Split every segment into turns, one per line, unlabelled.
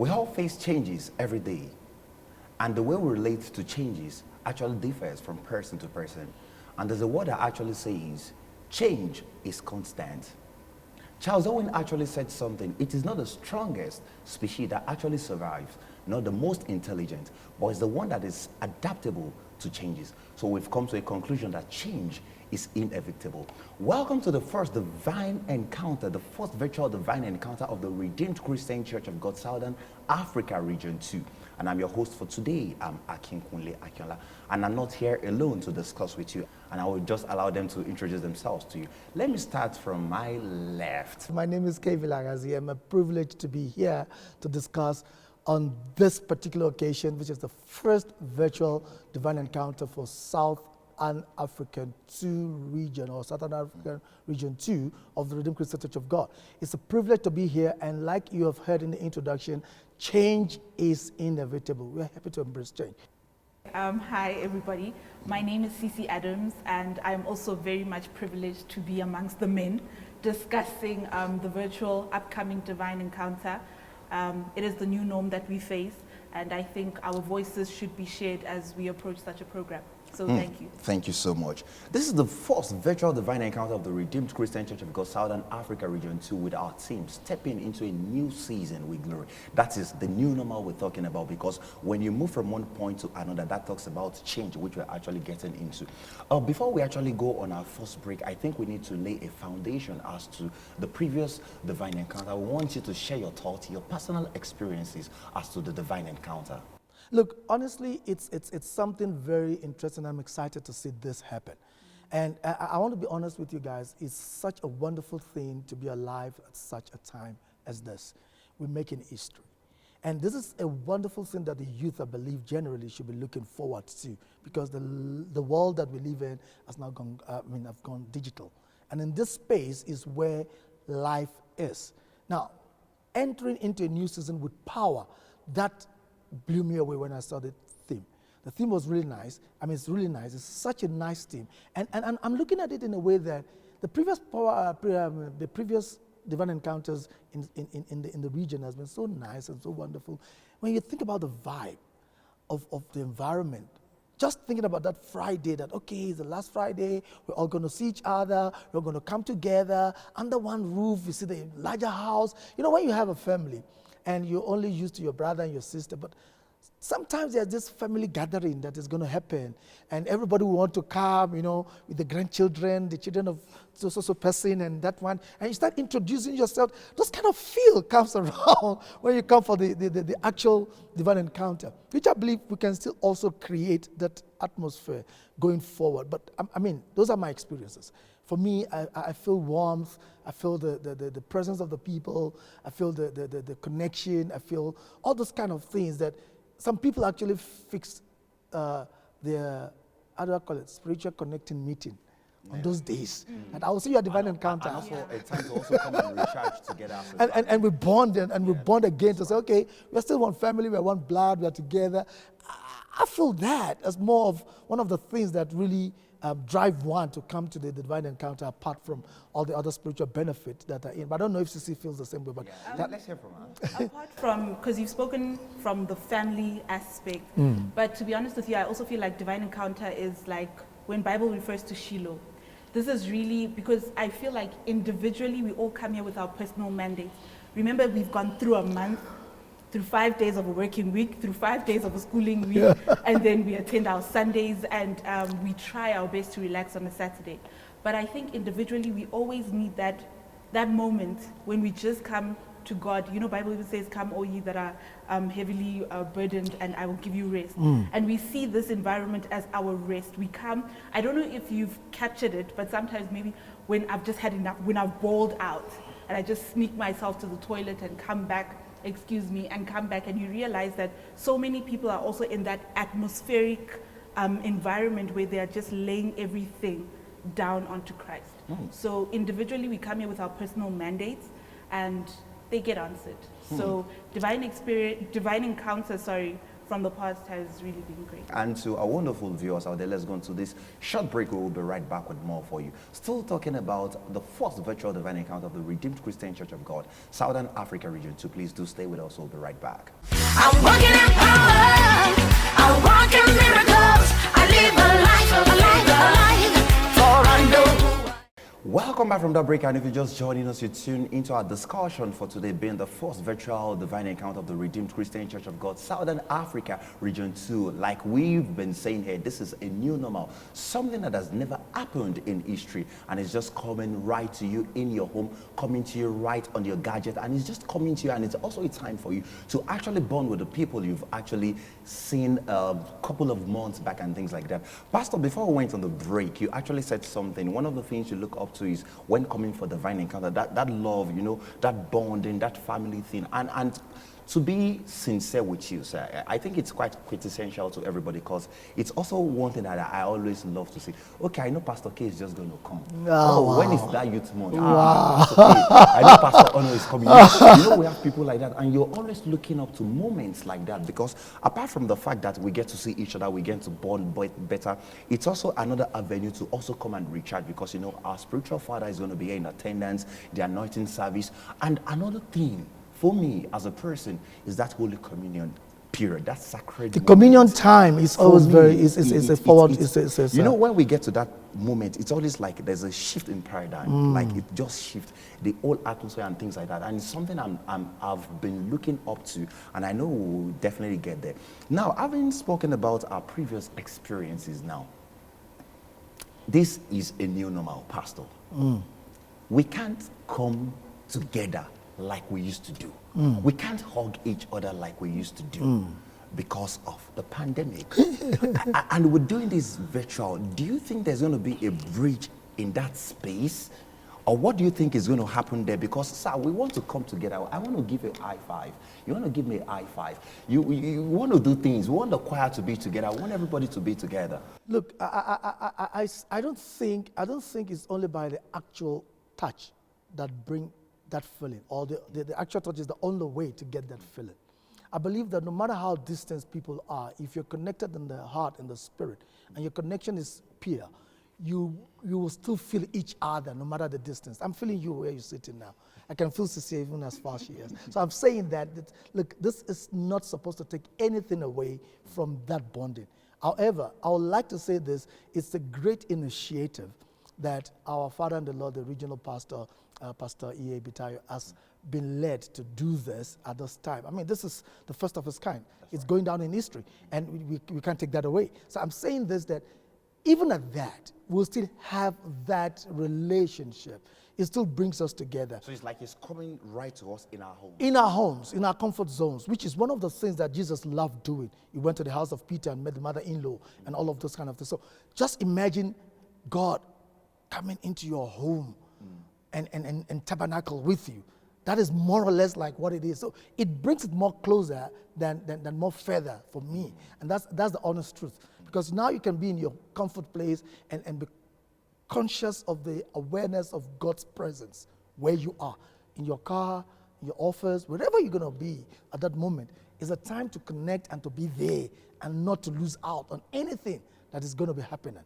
We all face changes every day, and the way we relate to changes actually differs from person to person. And there's a word that actually says, change is constant. Charles Darwin actually said something. It is not the strongest species that actually survives, not the most intelligent, but it's the one that is adaptable to changes. So we've come to a conclusion that change is inevitable. Welcome to the first divine encounter, the first virtual divine encounter of the Redeemed Christian Church of God, Southern Africa Region 2. And I'm your host for today. I'm Akinkunle, Akinola, and I'm not here alone to discuss with you. And I will just allow them to introduce themselves to you. Let me start from my left.
My name is Vilakazi. I'm privileged to be here to discuss on this particular occasion, which is the first virtual divine encounter for Southern African 2 region, or Southern African Region 2 of the Redeemed Christian Church of God. It's a privilege to be here, and like you have heard in the introduction, change is inevitable. We're happy to embrace change.
Hi everybody, my name is Cece Adams, and I'm also very much privileged to be amongst the men discussing the virtual upcoming divine encounter. It is the new norm that we face, and I think our voices should be shared as we approach such a program. So thank you.
Thank you so much. This is the first virtual divine encounter of the Redeemed Christian Church of God, Southern Africa Region 2, with our team stepping into a new season with glory. That is the new normal we're talking about, because when you move from one point to another, that talks about change, which we're actually getting into. Before we actually go on our first break, I think we need to lay a foundation as to the previous divine encounter. I want you to share your thoughts, your personal experiences as to the divine encounter.
Look, honestly, it's something very interesting. I'm excited to see this happen. And I want to be honest with you guys. It's such a wonderful thing to be alive at such a time as this. We're making history. And this is a wonderful thing that the youth, I believe, generally should be looking forward to, because the world that we live in has now gone, have gone digital. And in this space is where life is. Now, entering into a new season with power, that blew me away when I saw the theme. The theme was really nice. I mean, it's really nice. It's such a nice theme. And I'm looking at it in a way that the previous divine encounters in the region has been so nice and so wonderful. When you think about the vibe of the environment, just thinking about that Friday, that, okay, it's the last Friday, we're all going to see each other, we're going to come together under one roof, you see the larger house. You know, when you have a family, and you're only used to your brother and your sister, but sometimes there's this family gathering that is going to happen, and everybody will want to come, you know, with the grandchildren, the children of so person and that one, and you start introducing yourself. This kind of feel comes around when you come for the actual divine encounter, which I believe we can still also create that atmosphere going forward. But I mean, those are my experiences. For me, I feel warmth, I feel the presence of the people, I feel the connection, I feel all those kind of things that some people actually fix their, how do I call it, spiritual connecting meeting on those days. And I will see your divine encounter.
And also a time to also come and recharge together.
And we bond, and we bond again to say, okay, we're still one family, we're one blood, we're together. I feel that as more of one of the things that really drive one to come to the divine encounter, apart from all the other spiritual benefits that are in. But I don't know if CC feels the same way. But
let's hear from her.
Apart from, because you've spoken from the family aspect, but to be honest with you, I also feel like divine encounter is like when Bible refers to Shiloh. This is really, because I feel like individually we all come here with our personal mandates. Remember, we've gone through a month, through 5 days of a working week, through 5 days of a schooling week, and then we attend our Sundays, and we try our best to relax on a Saturday. But I think individually we always need that moment when we just come to God. You know, Bible even says, come all ye that are heavily burdened, and I will give you rest. And we see this environment as our rest. We come, I don't know if you've captured it, but sometimes maybe when I've just had enough, when I've bawled out, and I just sneak myself to the toilet and come back, and come back, and you realize that so many people are also in that atmospheric environment where they are just laying everything down onto Christ. So individually we come here with our personal mandates, and they get answered. So divine encounter, from the past has really been great.
And to our wonderful viewers out there, let's go into this short break. We will be right back with more for you. Still talking about the first virtual divine encounter of the Redeemed Christian Church of God, Southern Africa region. So please do stay with us. We'll be right back.
I'm walking in power. I walk in miracles. I live a life, for I know.
Welcome back from that break, and if you're just joining us, you tune into our discussion for today being the first virtual divine encounter of the Redeemed Christian Church of God, Southern Africa Region 2. Like we've been saying here, this is a new normal, something that has never happened in history, and it's just coming right to you in your home, coming to you right on your gadget, and it's just coming to you, and it's also a time for you to actually bond with the people you've actually seen a couple of months back and things like that. Pastor, before we went on the break, you actually said something. One of the things you look up to is when coming for divine encounter, that love, you know, that bonding, that family thing. And to be sincere with you, sir, I think it's quite quintessential to everybody, because it's also one thing that I always love to say. Okay, I know Pastor K is just going to come.
Wow.
When is that youth month? Pastor K, I know Pastor Ono is coming. You know, we have people like that, and you're always looking up to moments like that, because apart from the fact that we get to see each other, we get to bond better, it's also another avenue to also come and recharge, because, you know, our spiritual father is going to be here in attendance, the anointing service, and another thing for me as a person is that Holy Communion period, that sacred
The
moment.
communion time is always very, it's a forward,
you know, when we get to that moment, it's always like there's a shift in paradigm, like it just shifts the whole atmosphere and things like that, and it's something I've been looking up to, and I know we'll definitely get there. Now, having spoken about our previous experiences now, this is a new normal, Pastor. We can't come together like we used to do. We can't hug each other like we used to do because of the pandemic. And we're doing this virtual. Do you think there's going to be a bridge in that space? Or what do you think is going to happen there? Because, sir, we want to come together. I want to give you a high five. You want to give me a high five. You want to do things. We want the choir to be together. We want everybody to be together.
Look, I don't think it's only by the actual touch that bring that feeling, or the actual touch is the only way to get that feeling. I believe that no matter how distant people are, if you're connected in the heart and the spirit, and your connection is pure, you will still feel each other no matter the distance. I'm feeling you where you're sitting now. I can feel Cecilia even as far as she is. So I'm saying that, look, this is not supposed to take anything away from that bonding. However, I would like to say this, it's a great initiative that our Father and the Lord, the regional pastor, Pastor E.A. Bitayo, has been led to do this at this time. I mean, this is the first of its kind. It's going down in history, and we can't take that away. So I'm saying this, that even at that, we'll still have that relationship. It still brings us together.
So it's like it's coming right to us in our home.
In our homes, in our comfort zones, which is one of the things that Jesus loved doing. He went to the house of Peter and met the mother-in-law and all of those kind of things. So just imagine God coming into your home and tabernacle with you. That is more or less like what it is. So it brings it more closer than more further for me. And that's the honest truth. Because now you can be in your comfort place and be conscious of the awareness of God's presence where you are. In your car, in your office, wherever you're going to be at that moment, is a time to connect and to be there and not to lose out on anything that is going to be happening.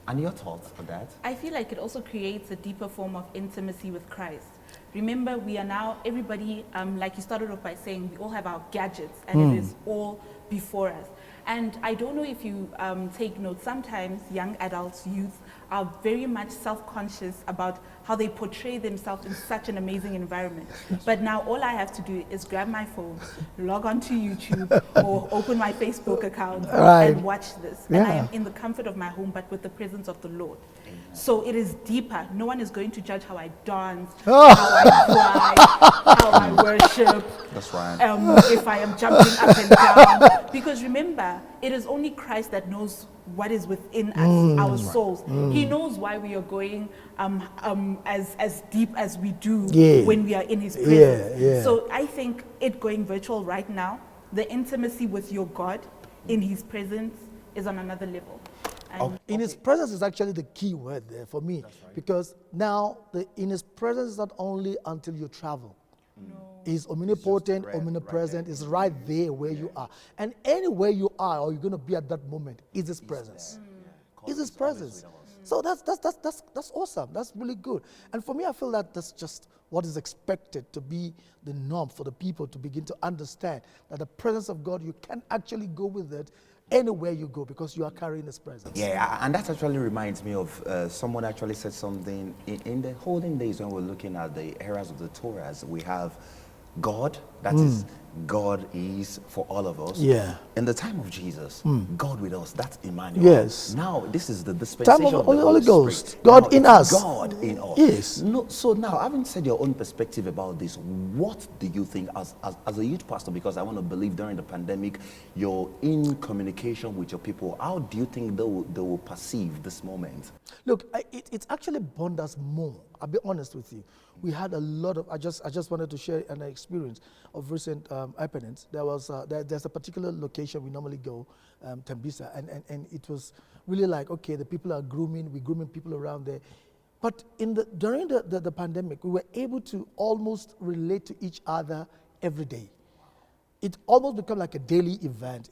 And your thoughts on that?
I feel like it also creates a deeper form of intimacy with Christ. Remember, we are now, everybody, like you started off by saying, we all have our gadgets, and it is all before us. And I don't know if you take note, sometimes young adults, youth, are very much self-conscious about how they portray themselves in such an amazing environment. But now all I have to do is grab my phone, log on to YouTube, or open my Facebook account and watch this. And I am in the comfort of my home, but with the presence of the Lord. So it is deeper. No one is going to judge how I dance, how I cry, how I worship.
That's right.
If I am jumping up and down. Because remember, it is only Christ that knows what is within us, our souls. He knows why we are going as deep as we do when we are in His presence. So I think it going virtual right now, the intimacy with your God in His presence is on another level.
In His presence is actually the key word there for me, because now in His presence is not only until you travel.
No.
is omnipotent,
spread right
omnipresent,
there.
is right there where you are. And anywhere you are or you're going to be at that moment is His presence. Is His presence. So that's awesome. That's really good. And for me, I feel that that's just what is expected to be the norm for the people to begin to understand that the presence of God, you can actually go with it anywhere you go because you are carrying His presence.
Yeah, and that actually reminds me of someone actually said something in the holding days when we're looking at the eras of the Torahs. We have God, that is, God is for all of us.
Yeah.
In the time of Jesus, God with us, that's Emmanuel.
Yes.
Now, this is the dispensation
Time of
of the
Holy
Holy
Ghost.
Spirit.
God
Now,
in
it's
us.
God in us.
Yes.
No, so now, having said your own perspective about this, what do you think as a youth pastor, because I want to believe during the pandemic, you're in communication with your people, how do you think they will perceive this moment?
Look, it's actually bond us more. I'll be honest with you. We had a lot of. I just wanted to share an experience of recent happenings. There's a particular location we normally go, Tembisa, and it was really like, okay, the people are grooming. We're grooming people around there. But during the pandemic, we were able to almost relate to each other every day. It almost became like a daily event,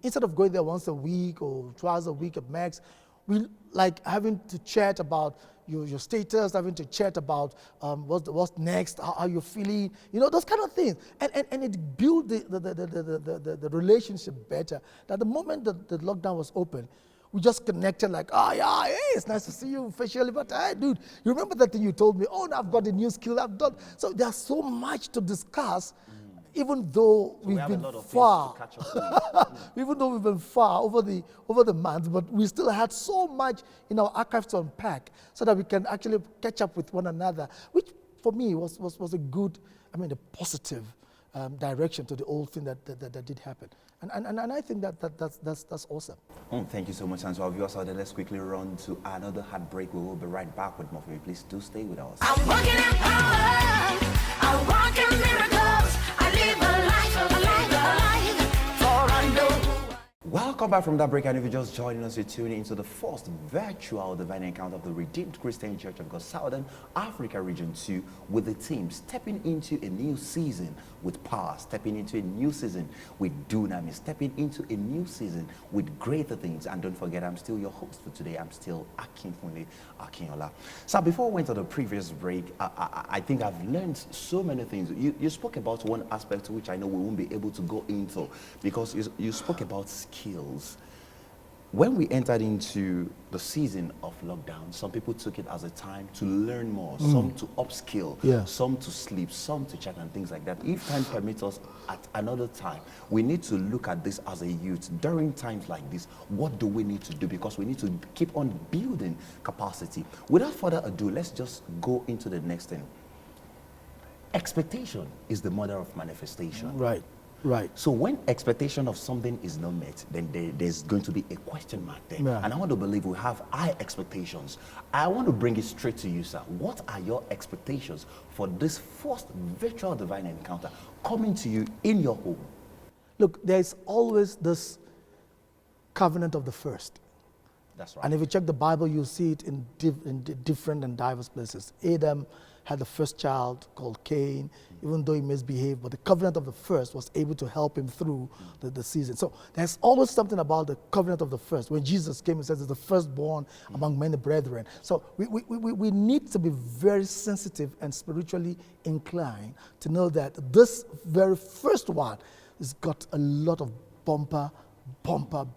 instead of going there once a week or twice a week at max, we like having to chat about your status, having to chat about what's next, how you're feeling, those kind of things. And it built the relationship better. That the moment that the lockdown was open, we just connected like, oh yeah, hey, it's nice to see you facially, but hey, dude, you remember that thing you told me? Oh, I've got a new skill I've done. So there's so much to discuss. Even though we've been far, even though we've been far over the months, but we still had so much in our archives to unpack, so that we can actually catch up with one another, which for me was a good, a positive direction to the old thing that did happen, and I think that's awesome.
Oh, thank you so much, and so our viewers out there, let's quickly run to another heartbreak. We will be right back with more for you. Please do stay with us.
I'm walking in power. I walk in miracles. I live a life for I know who I am.
Welcome back from that break, and if you're just joining us, you're tuning into the first virtual divine encounter of the Redeemed Christian Church of God Southern Africa Region 2, with the team stepping into a new season with power, stepping into a new season with dunamis, stepping into a new season with greater things. And don't forget, I'm still your host for today. I'm still Akinkunle, Akinola. So before we went to the previous break, I think I've learned so many things. You spoke about one aspect which I know we won't be able to go into, because you spoke about skills. When we entered into the season of lockdown, some people took it as a time to learn more, some to upskill, some to sleep, some to chat and things like that. If time permits us at another time, we need to look at this as a youth. During times like this, what do we need to do? Because we need to keep on building capacity. Without further ado, let's just go into the next thing. Expectation is the mother of manifestation.
Right.
So when expectation of something is not met, then there's going to be a question mark there.
Yeah.
And I want to believe we have high expectations. I want to bring it straight to you, sir. What are your expectations for this first virtual divine encounter coming to you in your home?
Look, there's always this covenant of the first.
That's right.
And if you check the Bible, you'll see it in different and diverse places. Adam had the first child called Cain, even though he misbehaved, but the covenant of the first was able to help him through the season. So there's always something about the covenant of the first. When Jesus came, he says, it's the firstborn among many brethren. So we need to be very sensitive and spiritually inclined to know that this very first one has got a lot of bumper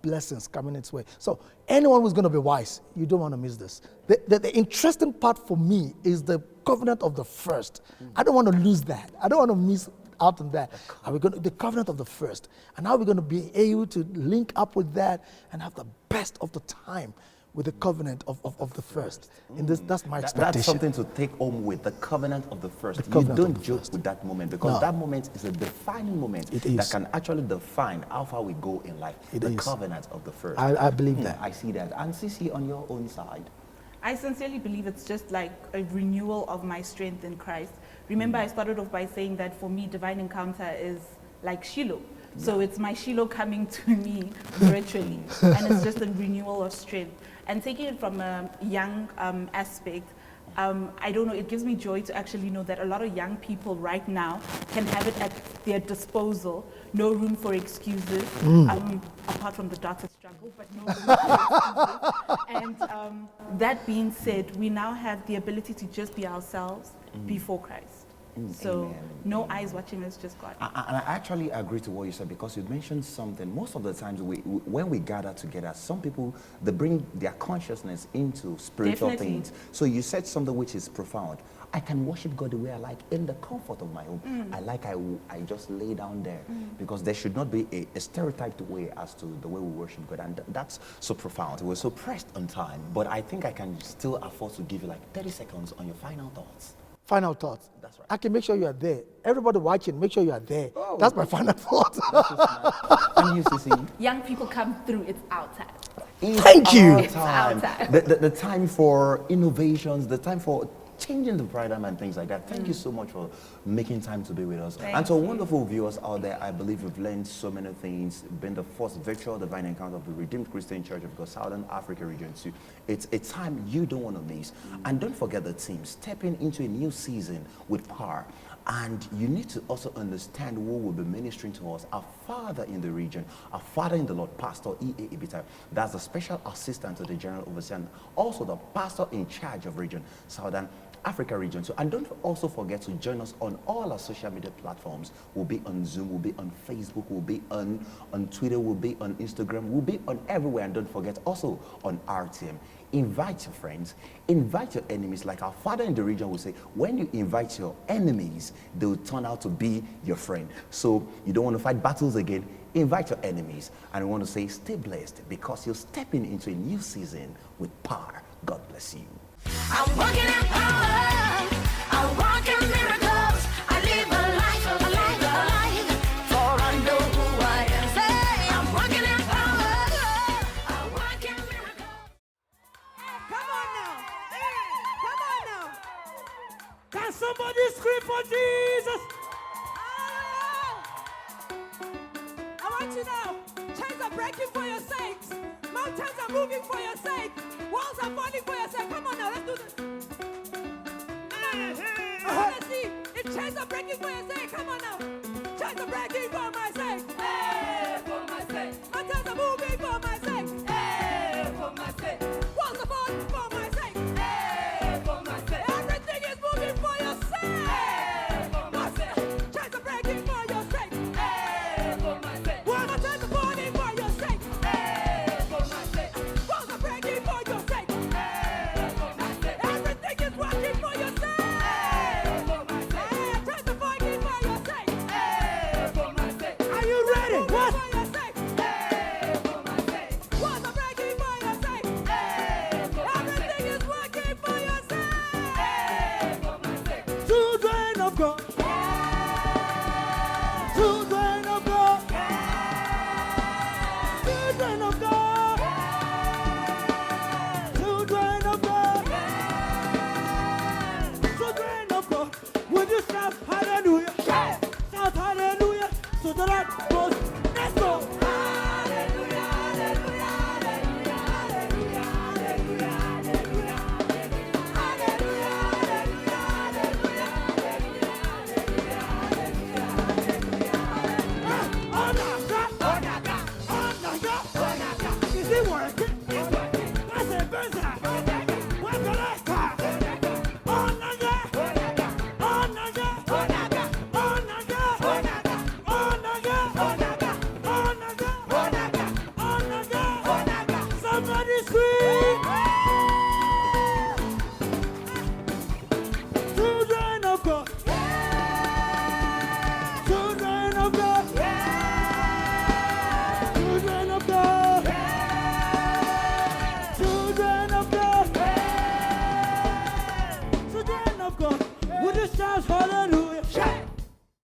blessings coming its way. So anyone who's going to be wise, you don't want to miss this. The interesting part for me is the covenant of the first. I don't want to lose that. I don't want to miss out on that. The covenant of the first. And how are we going to be able to link up with that and have the best of the time with the covenant of the first? In this, that's my expectation.
That's something to take home with, the covenant of the first. You
covenant of
don't
the
joke
first.
with that moment, because that moment is a defining moment that can actually define how far we go in life. The covenant of the first.
I believe that.
I see that. And Sisi, on your own side?
I sincerely believe it's just like a renewal of my strength in Christ. Remember, I started off by saying that for me, divine encounter is like Shiloh. So it's my Shiloh coming to me virtually. And it's just a renewal of strength. And taking it from a young aspect, I don't know, it gives me joy to actually know that a lot of young people right now can have it at their disposal. No room for excuses, apart from the daughter struggle, but no room for excuses. And that being said, we now have the ability to just be ourselves before Christ. So
Amen.
no eyes watching us, just God.
And I actually agree to what you said, because you mentioned something. Most of the times when we gather together, some people, they bring their consciousness into spiritual
Definitely.
things. So you said something which is profound. I can worship God the way I like, in the comfort of my home. I just lay down there, because there should not be a stereotyped way as to the way we worship God. And that's so profound. We're so pressed on time, but I think I can still afford to give you like 30 seconds on your final thoughts.
Final thoughts.
That's right.
I can make sure you are there. Everybody watching, make sure you are there.
Oh.
That's my final thought.
And you, Sissy?
Young people come through, it's our time.
Thank you.
It's our time.
The time for innovations, the time for changing the paradigm and things like that. Thank you so much for making time to be with us.
Thank
and to
you.
wonderful viewers out there, I believe you've learned so many things. Been the first virtual divine encounter of the Redeemed Christian Church of God, Southern Africa region 2. It's a time you don't want to miss. And don't forget the team, stepping into a new season with power. And you need to also understand who will be ministering to us. Our father in the region, our father in the Lord, Pastor E.A. Ibita. That's the special assistant to the general overseer, and also the pastor in charge of region, Southern Africa region. So, and don't also forget to join us on all our social media platforms. We'll be on Zoom, we'll be on Facebook, we'll be on Twitter, we'll be on Instagram, we'll be on everywhere. And don't forget also on RTM. Invite your friends, invite your enemies. Like our father in the region will say, when you invite your enemies, they will turn out to be your friend. So you don't want to fight battles again, invite your enemies. And we want to say, stay blessed, because you're stepping into a new season with power. God bless you.
I'm walking in power. I walk in miracles. I live a life, for I know who I am. Say, I'm walking in power. I walk in miracles.
Come on now. Come on now. Can somebody scream for Jesus? I want you now. Chains are breaking for your sakes. Mountains are moving for your sake. Walls are falling for your sake. Come on now, let's do this. I want to see if chains are breaking for your sake. Come on now. Chains are breaking for my sake. Hey, for my sake. Mountains are moving for my sake. Hey, for my sake. Walls are falling for my sake. Hey, for my sake. Everything is moving for your sake. Hey, for my sake. Chains are breaking for your sake. Hey, for my sake. Mountains are falling for your sake. Hey, for my sake. Walls are breaking for your sake. Hey, for my sake. Everything is working for your sake. Hey, for my sake. Chains are fighting for your sake. Hey, for my sake. Are you ready? What? For your sake. Hey, for my sake. Walls are breaking for your sake. Hey, for my sake. Everything is working for your sake. Hey, for my sake. Children of God. Children of God. Children of God.